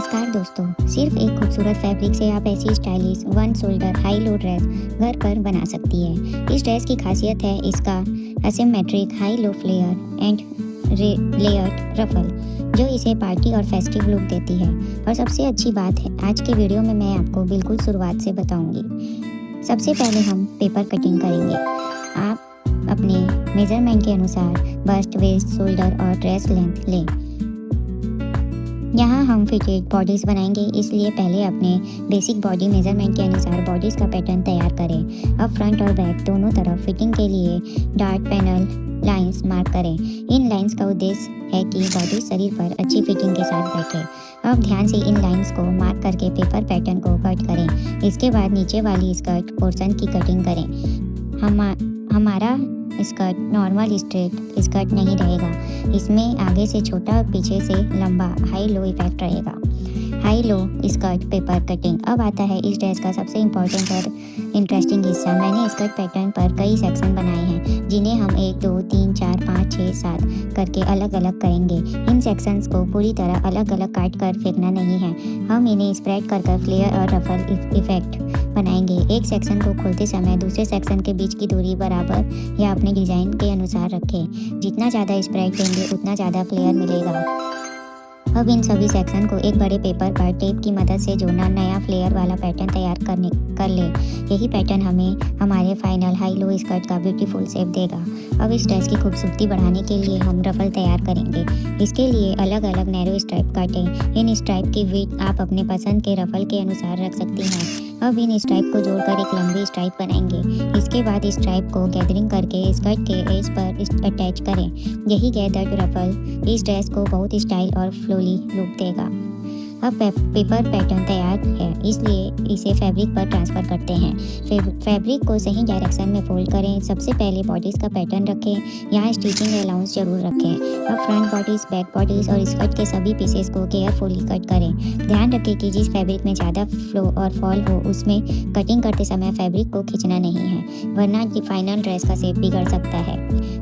नमस्कार दोस्तों, सिर्फ एक खूबसूरत फैब्रिक से आप ऐसी स्टाइलिश वन शोल्डर हाई लो ड्रेस घर पर बना सकती है। इस ड्रेस की खासियत है इसका asymmetric high low flare and layered ruffle, जो इसे पार्टी और फेस्टिव लुक देती है। और सबसे अच्छी बात है, आज के वीडियो में मैं आपको बिल्कुल शुरुआत से बताऊंगी। सबसे पहले हम पेपर कटिंग करेंगे। आप अपने मेजरमेंट के अनुसार बस्ट, वेस्ट, शोल्डर और ड्रेस लेंथ लें। यहाँ हम फिटेड बॉडीज़ बनाएंगे, इसलिए पहले अपने बेसिक बॉडी मेजरमेंट के अनुसार बॉडीज़ का पैटर्न तैयार करें। अब फ्रंट और बैक दोनों तरफ फिटिंग के लिए डार्ट पैनल लाइंस मार्क करें। इन लाइंस का उद्देश्य है कि बॉडी शरीर पर अच्छी फिटिंग के साथ बैठे। अब ध्यान से इन लाइंस को मार्क करके पेपर पैटर्न को कट करें। इसके बाद नीचे वाली स्कर्ट पोर्शन की कटिंग करें। हमारा स्कर्ट नॉर्मल स्ट्रेट स्कर्ट नहीं रहेगा, इसमें आगे से छोटा और पीछे से लंबा हाई लो इफेक्ट रहेगा। High low skirt paper cutting. अब आता है इस ड्रेस का सबसे इम्पोर्टेंट और इंटरेस्टिंग हिस्सा। मैंने स्कर्ट पैटर्न पर कई सेक्शन बनाए हैं, जिन्हें हम 1, 2, 3, 4, 5, 6, 7 करके अलग अलग करेंगे। इन सेक्शंस को पूरी तरह अलग अलग काट कर फेंकना नहीं है, हम इन्हें स्प्रेड कर फ्लेयर और रफल इफेक्ट बनाएंगे। एक सेक्शन को खोलते समय दूसरे सेक्शन के बीच की दूरी बराबर या अपने डिज़ाइन के अनुसार रखें। जितना ज़्यादा स्प्रेड देंगे उतना ज़्यादा फ्लेयर मिलेगा। अब इन सभी सेक्शन को एक बड़े पेपर पर टेप की मदद से जोड़ना नया फ्लेयर वाला पैटर्न तैयार कर ले। यही पैटर्न हमें हमारे फाइनल हाई लो स्कर्ट का ब्यूटीफुल शेप देगा। अब इस ड्रेस की खूबसूरती बढ़ाने के लिए हम रफल तैयार करेंगे। इसके लिए अलग अलग नैरो स्ट्राइप काटें। इन स्ट्राइप की विड्थ आप अपने पसंद के रफल के अनुसार रख सकती हैं। अब इन स्ट्राइप को जोड़कर एक लंबी स्ट्राइप बनाएंगे। इसके बाद इस स्ट्राइप को गैदरिंग करके स्कर्ट के एज पर अटैच करें। यही गैदर्ड रफल इस ड्रेस को बहुत स्टाइल और फ्लोली लुक देगा। अब पेपर पैटर्न तैयार है, इसलिए इसे फैब्रिक पर ट्रांसफ़र करते हैं। फैब्रिक को सही डायरेक्शन में फोल्ड करें। सबसे पहले बॉडीज़ का पैटर्न रखें। यहाँ स्टिचिंग अलाउंस जरूर रखें। अब फ्रंट बॉडीज़, बैक बॉडीज़ और स्कर्ट के सभी पीसेस को केयरफुली कट करें। ध्यान रखें कि जिस फैब्रिक में ज़्यादा फ्लो और फॉल हो, उसमें कटिंग करते समय फैब्रिक को खींचना नहीं है, वरना फाइनल ड्रेस का शेप बिगड़ सकता है।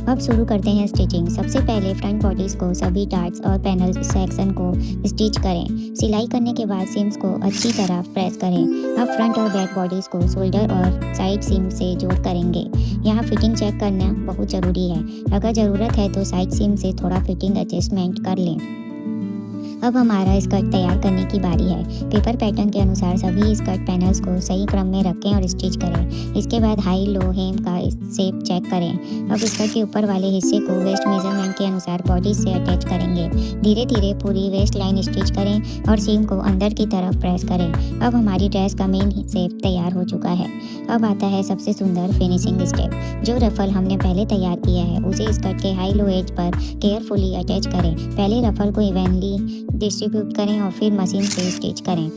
अब शुरू करते हैं स्टिचिंग। सबसे पहले फ्रंट बॉडीज़ को सभी डार्ट्स और पैनल सेक्शन को स्टिच करें। सिलाई करने के बाद सीम्स को अच्छी तरह प्रेस करें। अब फ्रंट और बैक बॉडीज़ को शोल्डर और साइड सीम से जोड़ करेंगे। यहाँ फिटिंग चेक करना बहुत ज़रूरी है। अगर ज़रूरत है तो साइड सीम से थोड़ा फिटिंग एडजस्टमेंट कर लें। अब हमारा स्कर्ट तैयार करने की बारी है। पेपर पैटर्न के अनुसार सभी स्कर्ट पैनल्स को सही क्रम में रखें और स्टिच करें। इसके बाद हाई लो हेम का शेप चेक करें। अब स्कर्ट के ऊपर वाले हिस्से को वेस्ट मेजरमेंट के अनुसार बॉडी से अटैच करेंगे। धीरे धीरे पूरी वेस्ट लाइन स्टिच करें और सीम को अंदर की तरफ प्रेस करें। अब हमारी ड्रेस का मेन शेप तैयार हो चुका है। अब आता है सबसे सुंदर फिनिशिंग स्टेप। जो रफल हमने पहले तैयार किया है उसे स्कर्ट के हाई लो एज पर केयरफुली अटैच करें। पहले रफल को इवनली डिस्ट्रीब्यूट करें और फिर मशीन से स्टिच करें।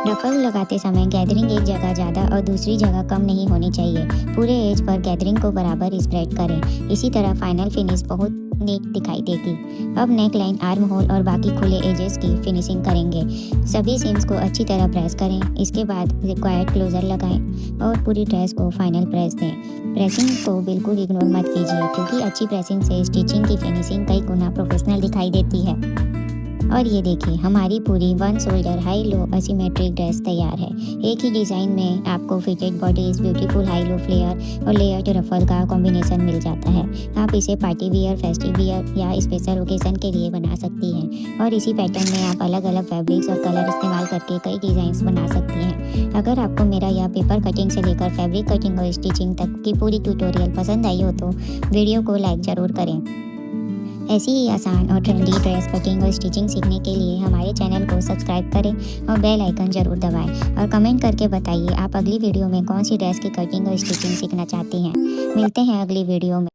रफल लगाते समय गैदरिंग एक जगह ज़्यादा और दूसरी जगह कम नहीं होनी चाहिए। पूरे एज पर गैदरिंग को बराबर स्प्रेड करें। इसी तरह फाइनल फिनिश बहुत नीट दिखाई देगी। अब नेक लाइन, आर्म होल और बाकी खुले एजेस की फिनिशिंग करेंगे। सभी सीम्स को अच्छी तरह प्रेस करें। इसके बाद रिक्वायर्ड क्लोजर लगाएं और पूरी ड्रेस को फाइनल प्रेस दें। प्रेसिंग को बिल्कुल इग्नोर मत कीजिए, क्योंकि अच्छी प्रेसिंग से स्टिचिंग की फिनिशिंग कई गुना प्रोफेशनल दिखाई देती है। और ये देखिए, हमारी पूरी one shoulder high low asymmetric dress तैयार है। एक ही डिज़ाइन में आपको fitted bodice, beautiful high low flare और लेयर्ड रफल का कॉम्बिनेशन मिल जाता है। आप इसे पार्टी वियर, फेस्टिव वियर या स्पेशल ओकेजन के लिए बना सकती हैं। और इसी पैटर्न में आप अलग अलग फैब्रिक्स और कलर इस्तेमाल करके कई डिज़ाइंस बना सकती हैं। अगर आपको मेरा यह पेपर कटिंग से लेकर फैब्रिक कटिंग और स्टिचिंग तक की पूरी ट्यूटोरियल पसंद आई हो तो वीडियो को लाइक ज़रूर करें। ऐसी ही आसान और ट्रेंडी ड्रेस कटिंग और स्टिचिंग सीखने के लिए हमारे चैनल को सब्सक्राइब करें और बेल आइकन ज़रूर दबाएं। और कमेंट करके बताइए आप अगली वीडियो में कौन सी ड्रेस की कटिंग और स्टिचिंग सीखना चाहती हैं। मिलते हैं अगली वीडियो में।